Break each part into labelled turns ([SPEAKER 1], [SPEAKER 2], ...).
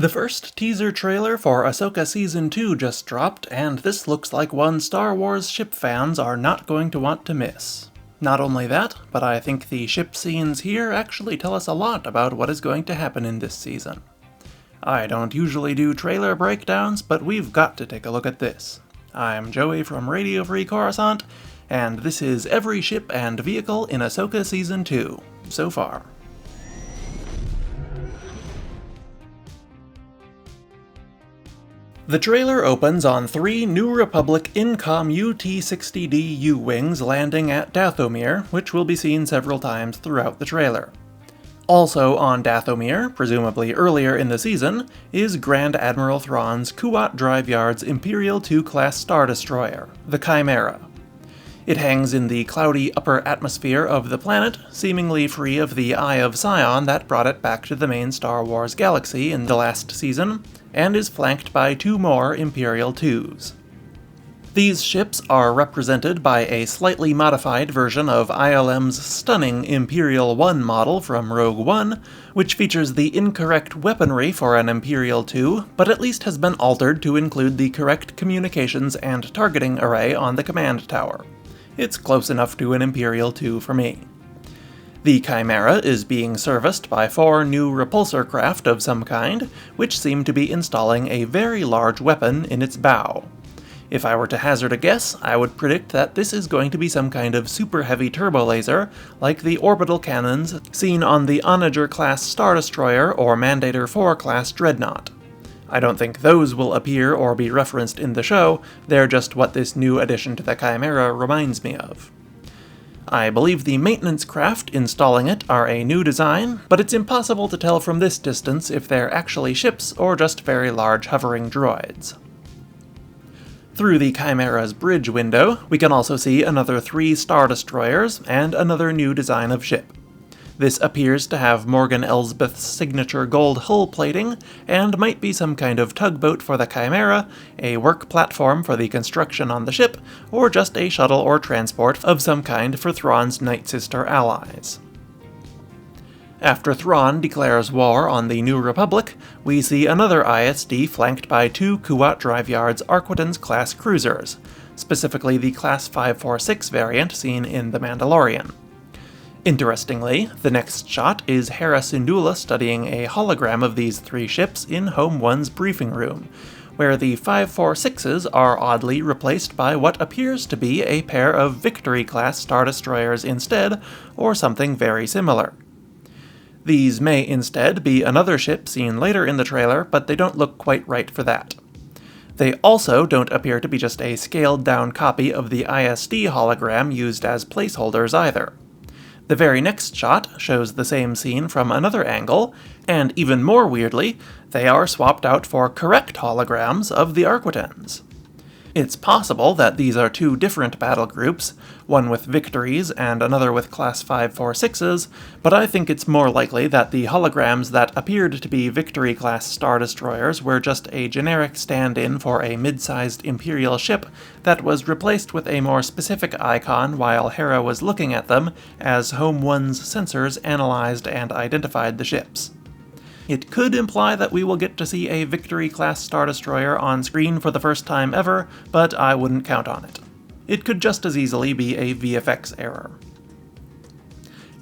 [SPEAKER 1] The first teaser trailer for Ahsoka Season 2 just dropped, and this looks like one Star Wars ship fans are not going to want to miss. Not only that, but I think the ship scenes here actually tell us a lot about what is going to happen in this season. I don't usually do trailer breakdowns, but we've got to take a look at this. I'm Joey from Radio Free Coruscant, and this is every ship and vehicle in Ahsoka Season 2, so far. The trailer opens on 3 New Republic Incom UT-60D U-Wings landing at Dathomir, which will be seen several times throughout the trailer. Also on Dathomir, presumably earlier in the season, is Grand Admiral Thrawn's Kuat Drive Yard's Imperial II-class Star Destroyer, the Chimera. It hangs in the cloudy upper atmosphere of the planet, seemingly free of the Eye of Sion that brought it back to the main Star Wars galaxy in the last season, and is flanked by 2 more Imperial IIs. These ships are represented by a slightly modified version of ILM's stunning Imperial I model from Rogue One, which features the incorrect weaponry for an Imperial II, but at least has been altered to include the correct communications and targeting array on the command tower. It's close enough to an Imperial II for me. The Chimera is being serviced by 4 new repulsor craft of some kind, which seem to be installing a very large weapon in its bow. If I were to hazard a guess, I would predict that this is going to be some kind of super heavy turbolaser, like the orbital cannons seen on the Onager-class Star Destroyer or Mandator IV-class Dreadnought. I don't think those will appear or be referenced in the show, they're just what this new addition to the Chimera reminds me of. I believe the maintenance craft installing it are a new design, but it's impossible to tell from this distance if they're actually ships or just very large hovering droids. Through the Chimera's bridge window, we can also see another 3 Star Destroyers and another new design of ship. This appears to have Morgan Elsbeth's signature gold hull plating, and might be some kind of tugboat for the Chimera, a work platform for the construction on the ship, or just a shuttle or transport of some kind for Thrawn's Night Sister allies. After Thrawn declares war on the New Republic, we see another ISD flanked by 2 Kuat Drive Yard's Arquitens-class cruisers, specifically the Class 546 variant seen in The Mandalorian. Interestingly, the next shot is Hera Syndulla studying a hologram of these 3 ships in Home One's briefing room, where the 546s are oddly replaced by what appears to be a pair of Victory-class Star Destroyers instead, or something very similar. These may instead be another ship seen later in the trailer, but they don't look quite right for that. They also don't appear to be just a scaled-down copy of the ISD hologram used as placeholders either. The very next shot shows the same scene from another angle, and even more weirdly, they are swapped out for correct holograms of the Arquitens. It's possible that these are 2 different battle groups, one with Victories and another with Class 546s, but I think it's more likely that the holograms that appeared to be Victory-class Star Destroyers were just a generic stand-in for a mid-sized Imperial ship that was replaced with a more specific icon while Hera was looking at them as Home One's sensors analyzed and identified the ships. It could imply that we will get to see a Victory-class Star Destroyer on screen for the first time ever, but I wouldn't count on it. It could just as easily be a VFX error.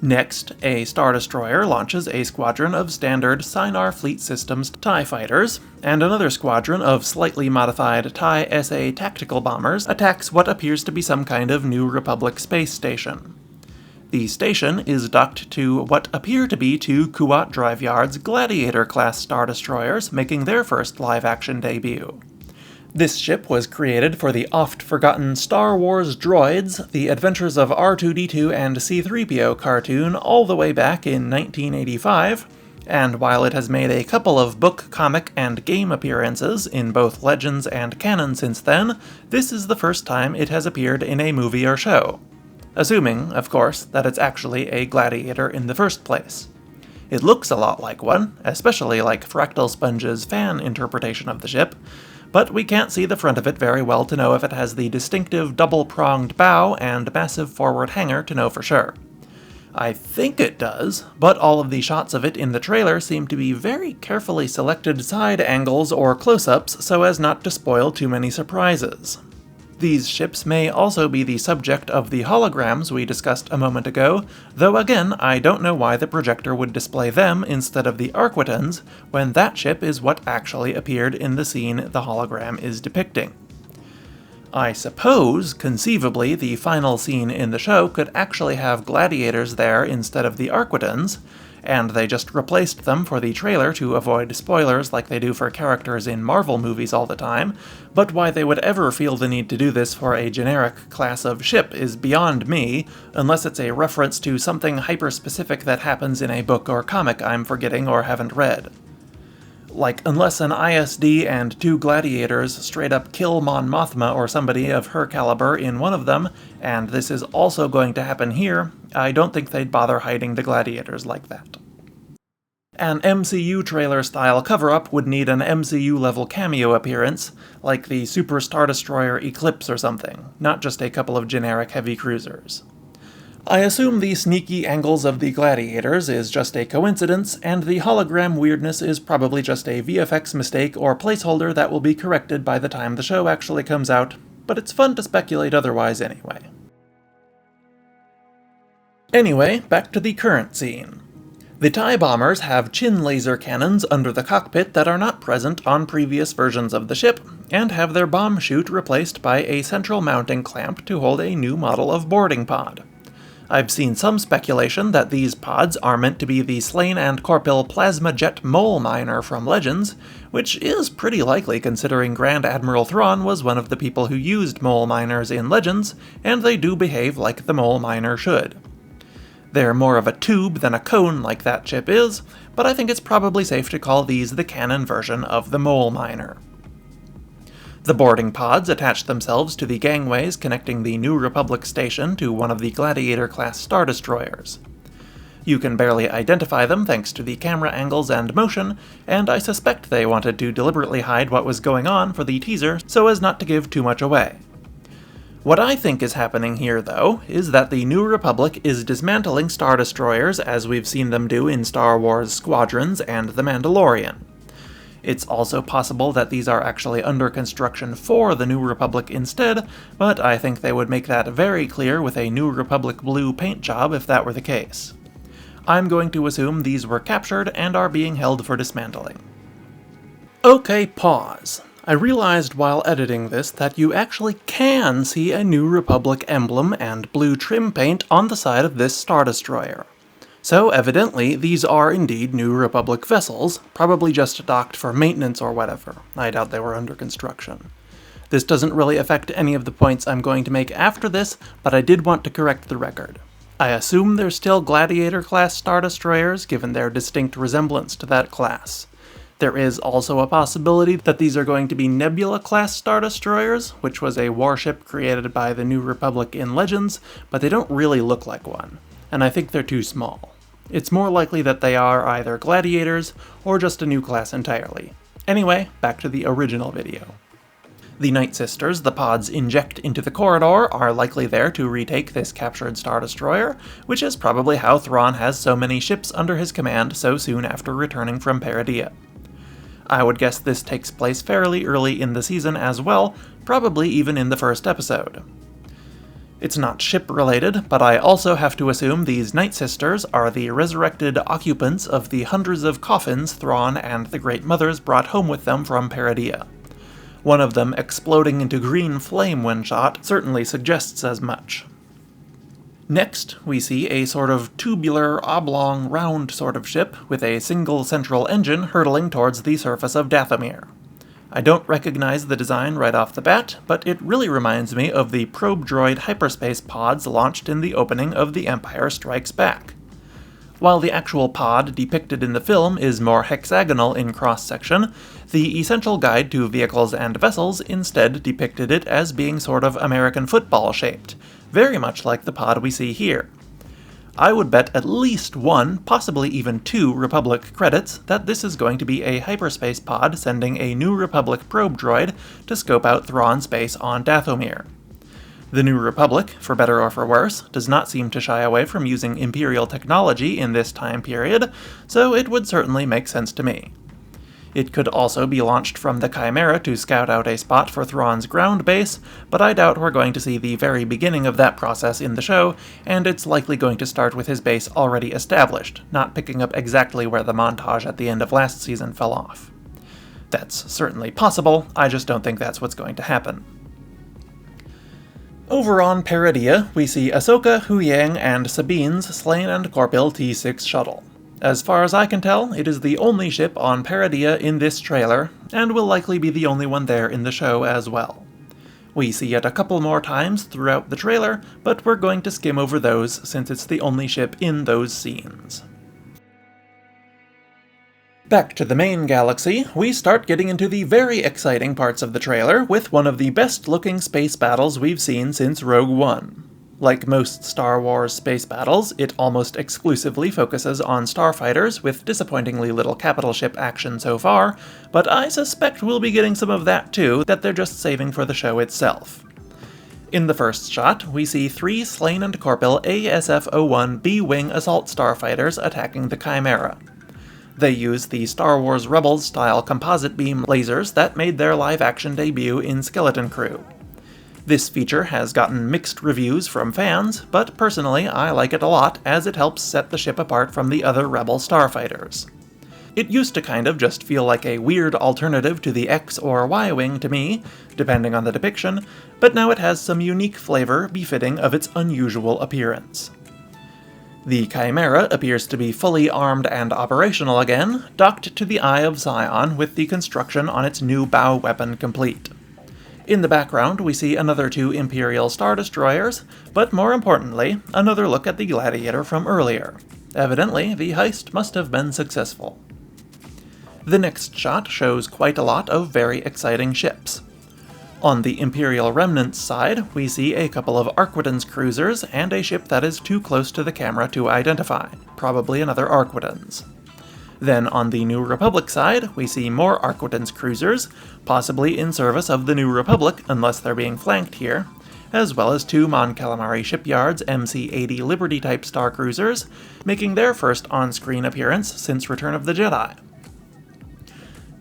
[SPEAKER 1] Next, a Star Destroyer launches a squadron of standard Sinar Fleet Systems TIE fighters, and another squadron of slightly modified TIE SA tactical bombers attacks what appears to be some kind of New Republic space station. The station is docked to what appear to be 2 Kuat Drive Yard's Gladiator-class Star Destroyers making their first live-action debut. This ship was created for the oft-forgotten Star Wars Droids, The Adventures of R2-D2 and C-3PO cartoon all the way back in 1985, and while it has made a couple of book, comic, and game appearances in both Legends and canon since then, this is the first time it has appeared in a movie or show. Assuming, of course, that it's actually a Gladiator in the first place. It looks a lot like one, especially like Fractal Sponge's fan interpretation of the ship, but we can't see the front of it very well to know if it has the distinctive double-pronged bow and massive forward hangar to know for sure. I think it does, but all of the shots of it in the trailer seem to be very carefully selected side angles or close-ups so as not to spoil too many surprises. These ships may also be the subject of the holograms we discussed a moment ago, though again, I don't know why the projector would display them instead of the Arquitans, when that ship is what actually appeared in the scene the hologram is depicting. I suppose, conceivably, the final scene in the show could actually have gladiators there instead of the Arquitans, and they just replaced them for the trailer to avoid spoilers like they do for characters in Marvel movies all the time, but why they would ever feel the need to do this for a generic class of ship is beyond me, unless it's a reference to something hyper-specific that happens in a book or comic I'm forgetting or haven't read. Like, unless an ISD and 2 gladiators straight up kill Mon Mothma or somebody of her caliber in one of them, and this is also going to happen here, I don't think they'd bother hiding the gladiators like that. An MCU trailer-style cover-up would need an MCU-level cameo appearance, like the Super Star Destroyer Eclipse or something, not just a couple of generic heavy cruisers. I assume the sneaky angles of the gladiators is just a coincidence, and the hologram weirdness is probably just a VFX mistake or placeholder that will be corrected by the time the show actually comes out, but it's fun to speculate otherwise anyway. Anyway, back to the current scene. The TIE bombers have chin laser cannons under the cockpit that are not present on previous versions of the ship, and have their bomb chute replaced by a central mounting clamp to hold a new model of boarding pod. I've seen some speculation that these pods are meant to be the Slain and Corpil plasma jet mole miner from Legends, which is pretty likely considering Grand Admiral Thrawn was one of the people who used mole miners in Legends, and they do behave like the mole miner should. They're more of a tube than a cone like that ship is, but I think it's probably safe to call these the canon version of the mole miner. The boarding pods attach themselves to the gangways connecting the New Republic station to one of the Gladiator-class Star Destroyers. You can barely identify them thanks to the camera angles and motion, and I suspect they wanted to deliberately hide what was going on for the teaser so as not to give too much away. What I think is happening here, though, is that the New Republic is dismantling Star Destroyers as we've seen them do in Star Wars Squadrons and The Mandalorian. It's also possible that these are actually under construction for the New Republic instead, but I think they would make that very clear with a New Republic blue paint job if that were the case. I'm going to assume these were captured and are being held for dismantling. Okay, pause. I realized while editing this that you actually can see a New Republic emblem and blue trim paint on the side of this Star Destroyer. So evidently, these are indeed New Republic vessels, probably just docked for maintenance or whatever. I doubt they were under construction. This doesn't really affect any of the points I'm going to make after this, but I did want to correct the record. I assume they're still Gladiator-class Star Destroyers, given their distinct resemblance to that class. There is also a possibility that these are going to be Nebula-class Star Destroyers, which was a warship created by the New Republic in Legends, but they don't really look like one, and I think they're too small. It's more likely that they are either Gladiators, or just a new class entirely. Anyway, back to the original video. The Night Sisters the pods inject into the corridor are likely there to retake this captured Star Destroyer, which is probably how Thrawn has so many ships under his command so soon after returning from Peridea. I would guess this takes place fairly early in the season as well, probably even in the first episode. It's not ship-related, but I also have to assume these Night Sisters are the resurrected occupants of the hundreds of coffins Thrawn and the Great Mothers brought home with them from Peridea. One of them exploding into green flame when shot certainly suggests as much. Next, we see a sort of tubular, oblong, round sort of ship with a single central engine hurtling towards the surface of Dathomir. I don't recognize the design right off the bat, but it really reminds me of the probe droid hyperspace pods launched in the opening of The Empire Strikes Back. While the actual pod depicted in the film is more hexagonal in cross-section, the Essential Guide to Vehicles and Vessels instead depicted it as being sort of American football-shaped, very much like the pod we see here. I would bet at least one, possibly even two Republic credits that this is going to be a hyperspace pod sending a New Republic probe droid to scope out Thrawn's base on Dathomir. The New Republic, for better or for worse, does not seem to shy away from using Imperial technology in this time period, so it would certainly make sense to me. It could also be launched from the Chimera to scout out a spot for Thrawn's ground base, but I doubt we're going to see the very beginning of that process in the show, and it's likely going to start with his base already established, not picking up exactly where the montage at the end of last season fell off. That's certainly possible, I just don't think that's what's going to happen. Over on Peridea, we see Ahsoka, Huyang, and Sabine's Slain and Corpil T6 shuttle. As far as I can tell, it is the only ship on Peridea in this trailer, and will likely be the only one there in the show as well. We see it a couple more times throughout the trailer, but we're going to skim over those since it's the only ship in those scenes. Back to the main galaxy, we start getting into the very exciting parts of the trailer with one of the best-looking space battles we've seen since Rogue One. Like most Star Wars space battles, it almost exclusively focuses on starfighters, with disappointingly little capital ship action so far, but I suspect we'll be getting some of that too, that they're just saving for the show itself. In the first shot, we see 3 Slain and Corpil ASF-01 B-Wing assault starfighters attacking the Chimera. They use the Star Wars Rebels-style composite beam lasers that made their live-action debut in Skeleton Crew. This feature has gotten mixed reviews from fans, but personally I like it a lot as it helps set the ship apart from the other Rebel starfighters. It used to kind of just feel like a weird alternative to the X or Y-Wing to me, depending on the depiction, but now it has some unique flavor befitting of its unusual appearance. The Chimera appears to be fully armed and operational again, docked to the Eye of Sion with the construction on its new bow weapon complete. In the background, we see another 2 Imperial Star Destroyers, but more importantly, another look at the Gladiator from earlier. Evidently, the heist must have been successful. The next shot shows quite a lot of very exciting ships. On the Imperial Remnants side, we see a couple of Arquitens cruisers and a ship that is too close to the camera to identify, probably another Arquitens. Then on the New Republic side, we see more Arquitens cruisers, possibly in service of the New Republic unless they're being flanked here, as well as 2 Mon Calamari shipyards MC-80 Liberty-type star cruisers, making their first on-screen appearance since Return of the Jedi.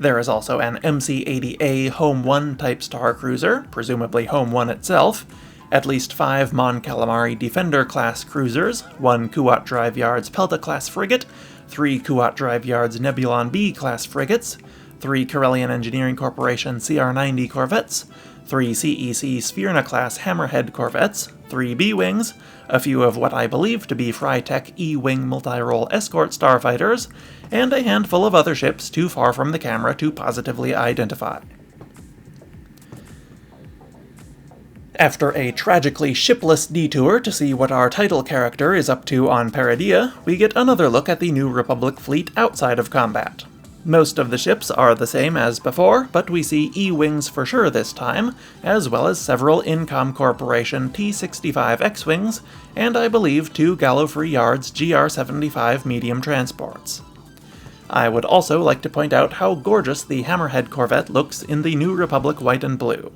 [SPEAKER 1] There is also an MC-80A Home 1 type star cruiser, presumably Home 1 itself, at least 5 Mon Calamari Defender-class cruisers, 1 Kuat Drive Yards Pelta-class frigate, 3 Kuat Drive Yards Nebulon B-class frigates, 3 Corellian Engineering Corporation CR-90 corvettes, 3 CEC Sphyrna-class Hammerhead corvettes, 3 B-Wings, a few of what I believe to be Frytech E-Wing multi-role escort starfighters, and a handful of other ships too far from the camera to positively identify. After a tragically shipless detour to see what our title character is up to on Peridea, we get another look at the New Republic fleet outside of combat. Most of the ships are the same as before, but we see E-Wings for sure this time, as well as several Incom Corporation T-65 X-Wings, and I believe 2 Gallifrey Yards GR-75 medium transports. I would also like to point out how gorgeous the Hammerhead corvette looks in the New Republic white and blue.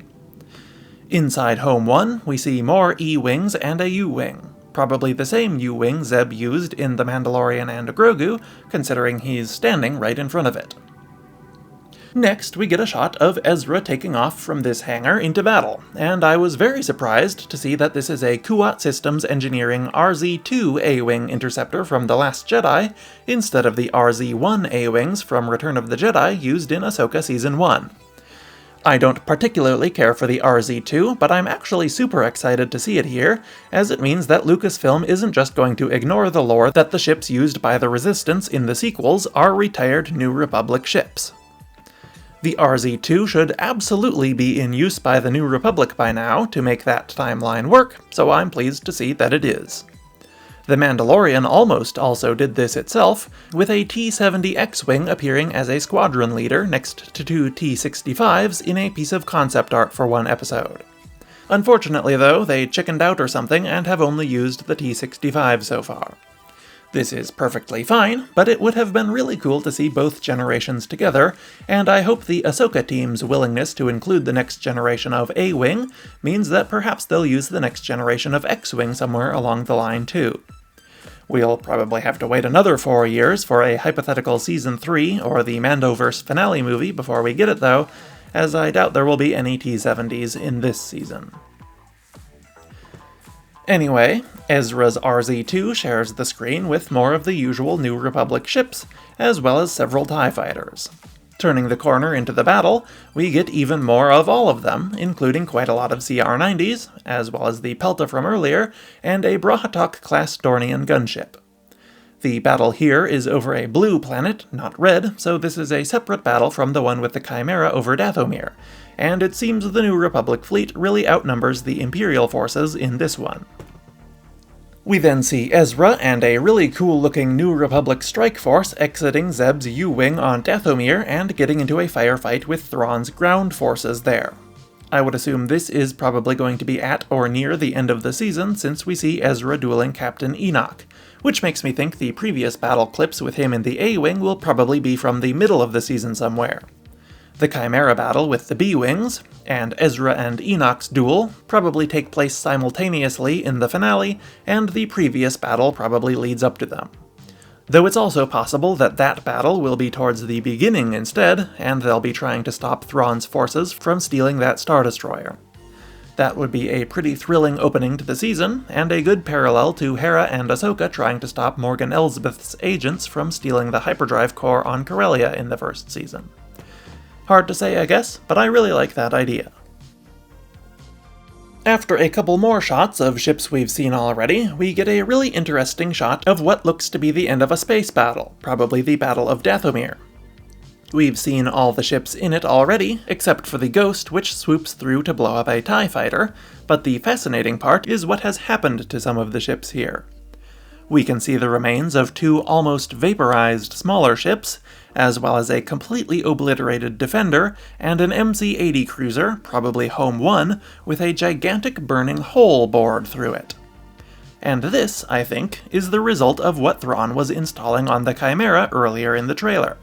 [SPEAKER 1] Inside Home 1, we see more E-Wings and a U-Wing. Probably the same U-Wing Zeb used in The Mandalorian and Grogu, considering he's standing right in front of it. Next, we get a shot of Ezra taking off from this hangar into battle, and I was very surprised to see that this is a Kuat Systems Engineering RZ-2 A-Wing interceptor from The Last Jedi, instead of the RZ-1 A-Wings from Return of the Jedi used in Ahsoka Season 1. I don't particularly care for the RZ-2, but I'm actually super excited to see it here, as it means that Lucasfilm isn't just going to ignore the lore that the ships used by the Resistance in the sequels are retired New Republic ships. The RZ-2 should absolutely be in use by the New Republic by now to make that timeline work, so I'm pleased to see that it is. The Mandalorian almost also did this itself, with a T-70 X-Wing appearing as a squadron leader next to 2 T-65s in a piece of concept art for one episode. Unfortunately though, they chickened out or something and have only used the T-65 so far. This is perfectly fine, but it would have been really cool to see both generations together, and I hope the Ahsoka team's willingness to include the next generation of A-Wing means that perhaps they'll use the next generation of X-Wing somewhere along the line too. We'll probably have to wait another 4 years for a hypothetical Season 3 or the Mandoverse finale movie before we get it though, as I doubt there will be any T-70s in this season. Anyway, Ezra's RZ-2 shares the screen with more of the usual New Republic ships, as well as several TIE fighters. Turning the corner into the battle, we get even more of all of them, including quite a lot of CR-90s, as well as the Pelta from earlier, and a Brahatok-class Dornian gunship. The battle here is over a blue planet, not red, so this is a separate battle from the one with the Chimera over Dathomir, and it seems the New Republic fleet really outnumbers the Imperial forces in this one. We then see Ezra and a really cool-looking New Republic strike force exiting Zeb's U-Wing on Dathomir and getting into a firefight with Thrawn's ground forces there. I would assume this is probably going to be at or near the end of the season since we see Ezra dueling Captain Enoch, which makes me think the previous battle clips with him in the A-Wing will probably be from the middle of the season somewhere. The Chimera battle with the B-Wings, and Ezra and Enoch's duel probably take place simultaneously in the finale, and the previous battle probably leads up to them. Though it's also possible that that battle will be towards the beginning instead, and they'll be trying to stop Thrawn's forces from stealing that Star Destroyer. That would be a pretty thrilling opening to the season, and a good parallel to Hera and Ahsoka trying to stop Morgan Elsbeth's agents from stealing the hyperdrive core on Corellia in the first season. Hard to say, I guess, but I really like that idea. After a couple more shots of ships we've seen already, we get a really interesting shot of what looks to be the end of a space battle, probably the Battle of Dathomir. We've seen all the ships in it already, except for the Ghost, which swoops through to blow up a TIE fighter, but the fascinating part is what has happened to some of the ships here. We can see the remains of 2 almost vaporized smaller ships, as well as a completely obliterated Defender, and an MC-80 cruiser, probably Home 1, with a gigantic burning hole bored through it. And this, I think, is the result of what Thrawn was installing on the Chimera earlier in the trailer.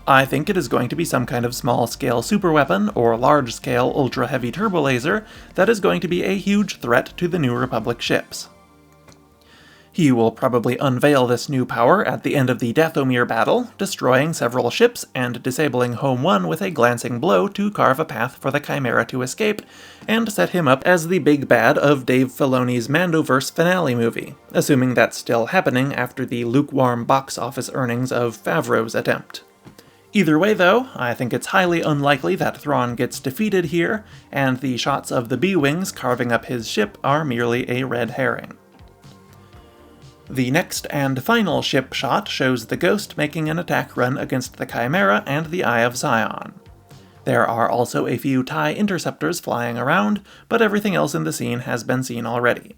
[SPEAKER 1] I think it is going to be some kind of small-scale superweapon or large-scale ultra-heavy turbolaser that is going to be a huge threat to the New Republic ships. He will probably unveil this new power at the end of the Dathomir battle, destroying several ships and disabling Home 1 with a glancing blow to carve a path for the Chimera to escape, and set him up as the big bad of Dave Filoni's Mandoverse finale movie, assuming that's still happening after the lukewarm box office earnings of Favreau's attempt. Either way though, I think it's highly unlikely that Thrawn gets defeated here, and the shots of the B-Wings carving up his ship are merely a red herring. The next and final ship shot shows the Ghost making an attack run against the Chimera and the Eye of Sion. There are also a few TIE interceptors flying around, but everything else in the scene has been seen already.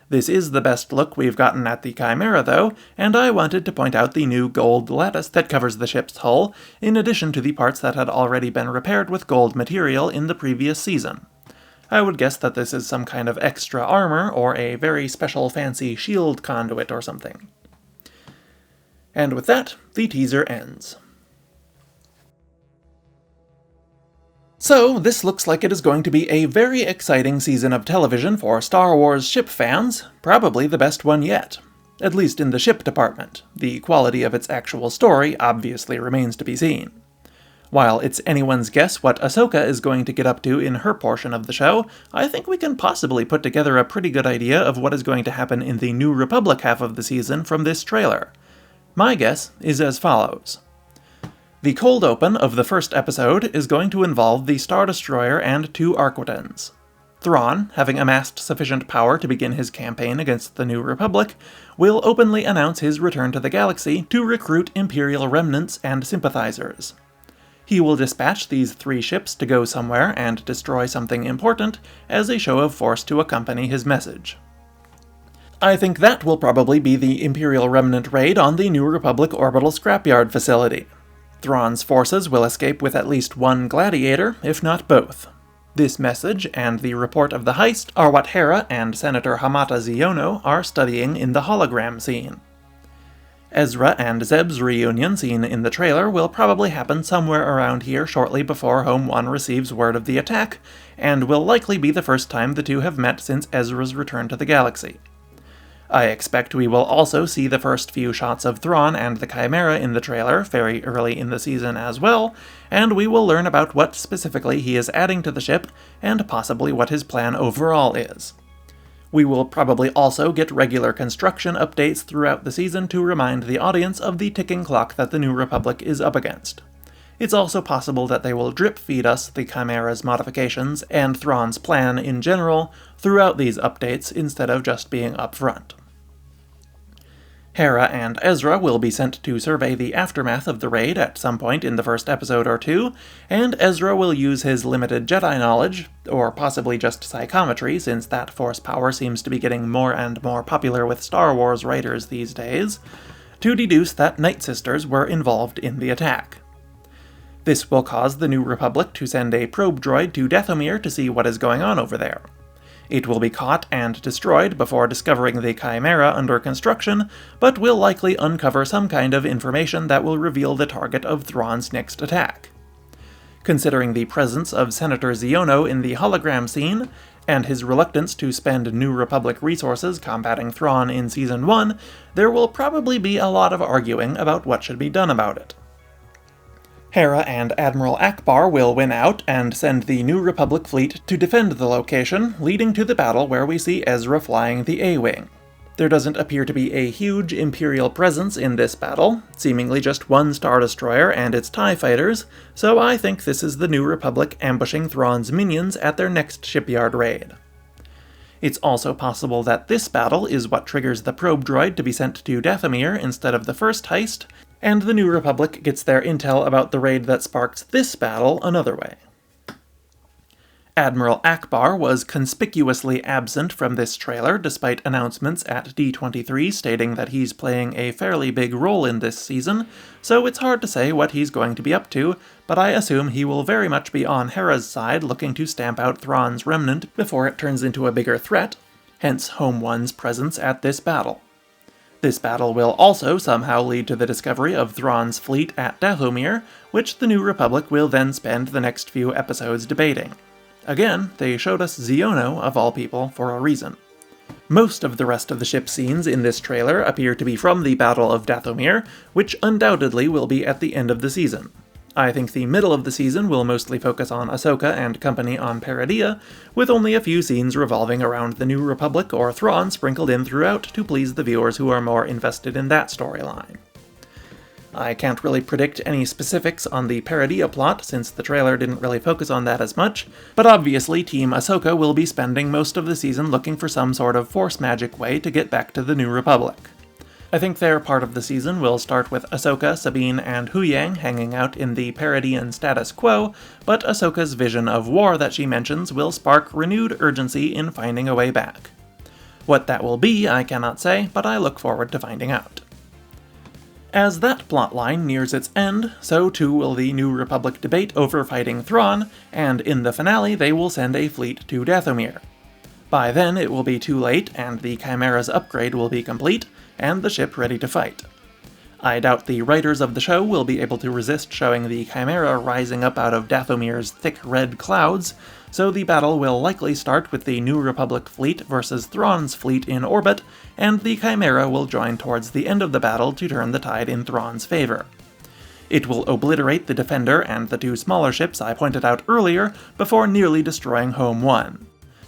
[SPEAKER 1] This is the best look we've gotten at the Chimera though, and I wanted to point out the new gold lattice that covers the ship's hull, in addition to the parts that had already been repaired with gold material in the previous season. I would guess that this is some kind of extra armor or a very special fancy shield conduit or something. And with that, the teaser ends. So, this looks like it is going to be a very exciting season of television for Star Wars ship fans, probably the best one yet. At least in the ship department. The quality of its actual story obviously remains to be seen. While it's anyone's guess what Ahsoka is going to get up to in her portion of the show, I think we can possibly put together a pretty good idea of what is going to happen in the New Republic half of the season from this trailer. My guess is as follows. The cold open of the first episode is going to involve the Star Destroyer and 2 Arquitens. Thrawn, having amassed sufficient power to begin his campaign against the New Republic, will openly announce his return to the galaxy to recruit Imperial remnants and sympathizers. He will dispatch these 3 ships to go somewhere and destroy something important as a show of force to accompany his message. I think that will probably be the Imperial Remnant raid on the New Republic orbital scrapyard facility. Thrawn's forces will escape with at least 1 Gladiator, if not both. This message and the report of the heist are what Hera and Senator Hamata Ziono are studying in the hologram scene. Ezra and Zeb's reunion seen in the trailer will probably happen somewhere around here shortly before Home 1 receives word of the attack, and will likely be the first time the two have met since Ezra's return to the galaxy. I expect we will also see the first few shots of Thrawn and the Chimera in the trailer very early in the season as well, and we will learn about what specifically he is adding to the ship, and possibly what his plan overall is. We will probably also get regular construction updates throughout the season to remind the audience of the ticking clock that the New Republic is up against. It's also possible that they will drip-feed us the Chimera's modifications and Thrawn's plan in general throughout these updates instead of just being upfront. Hera and Ezra will be sent to survey the aftermath of the raid at some point in the first episode or two, and Ezra will use his limited Jedi knowledge, or possibly just psychometry since that force power seems to be getting more and more popular with Star Wars writers these days, to deduce that Night Sisters were involved in the attack. This will cause the New Republic to send a probe droid to Dathomir to see what is going on over there. It will be caught and destroyed before discovering the Chimera under construction, but will likely uncover some kind of information that will reveal the target of Thrawn's next attack. Considering the presence of Senator Xiono in the hologram scene, and his reluctance to spend New Republic resources combating Thrawn in Season 1, there will probably be a lot of arguing about what should be done about it. Hera and Admiral Ackbar will win out and send the New Republic fleet to defend the location, leading to the battle where we see Ezra flying the A-Wing. There doesn't appear to be a huge Imperial presence in this battle, seemingly just one Star Destroyer and its TIE fighters, so I think this is the New Republic ambushing Thrawn's minions at their next shipyard raid. It's also possible that this battle is what triggers the probe droid to be sent to Dathomir instead of the first heist, and the New Republic gets their intel about the raid that sparks this battle another way. Admiral Ackbar was conspicuously absent from this trailer despite announcements at D23 stating that he's playing a fairly big role in this season, so it's hard to say what he's going to be up to, but I assume he will very much be on Hera's side looking to stamp out Thrawn's remnant before it turns into a bigger threat, hence Home 1's presence at this battle. This battle will also somehow lead to the discovery of Thrawn's fleet at Dathomir, which the New Republic will then spend the next few episodes debating. Again, they showed us Xiono, of all people, for a reason. Most of the rest of the ship scenes in this trailer appear to be from the Battle of Dathomir, which undoubtedly will be at the end of the season. I think the middle of the season will mostly focus on Ahsoka and company on Peridea, with only a few scenes revolving around the New Republic or Thrawn sprinkled in throughout to please the viewers who are more invested in that storyline. I can't really predict any specifics on the Peridea plot, since the trailer didn't really focus on that as much, but obviously Team Ahsoka will be spending most of the season looking for some sort of force magic way to get back to the New Republic. I think their part of the season will start with Ahsoka, Sabine, and Huyang hanging out in the Peridean status quo, but Ahsoka's vision of war that she mentions will spark renewed urgency in finding a way back. What that will be, I cannot say, but I look forward to finding out. As that plotline nears its end, so too will the New Republic debate over fighting Thrawn, and in the finale they will send a fleet to Dathomir. By then it will be too late, and the Chimera's upgrade will be complete, and the ship ready to fight. I doubt the writers of the show will be able to resist showing the Chimera rising up out of Dathomir's thick red clouds, so the battle will likely start with the New Republic fleet versus Thrawn's fleet in orbit, and the Chimera will join towards the end of the battle to turn the tide in Thrawn's favor. It will obliterate the Defender and the two smaller ships I pointed out earlier before nearly destroying Home 1.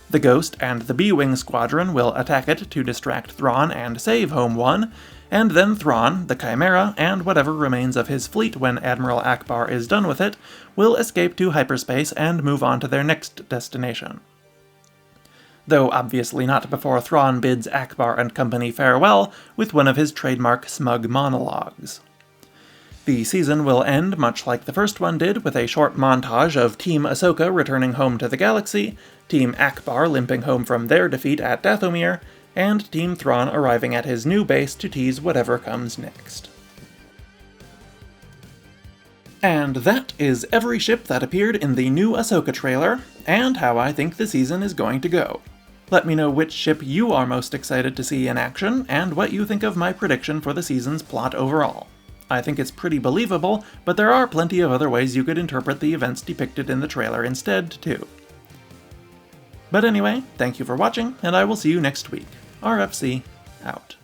[SPEAKER 1] The Ghost and the B-Wing squadron will attack it to distract Thrawn and save Home 1, and then Thrawn, the Chimera, and whatever remains of his fleet when Admiral Ackbar is done with it, will escape to hyperspace and move on to their next destination. Though obviously not before Thrawn bids Ackbar and company farewell with one of his trademark smug monologues. The season will end much like the first one did, with a short montage of Team Ahsoka returning home to the galaxy, Team Ackbar limping home from their defeat at Dathomir, and Team Thrawn arriving at his new base to tease whatever comes next. And that is every ship that appeared in the new Ahsoka trailer, and how I think the season is going to go. Let me know which ship you are most excited to see in action, and what you think of my prediction for the season's plot overall. I think it's pretty believable, but there are plenty of other ways you could interpret the events depicted in the trailer instead, too. But anyway, thank you for watching, and I will see you next week. RFC, out.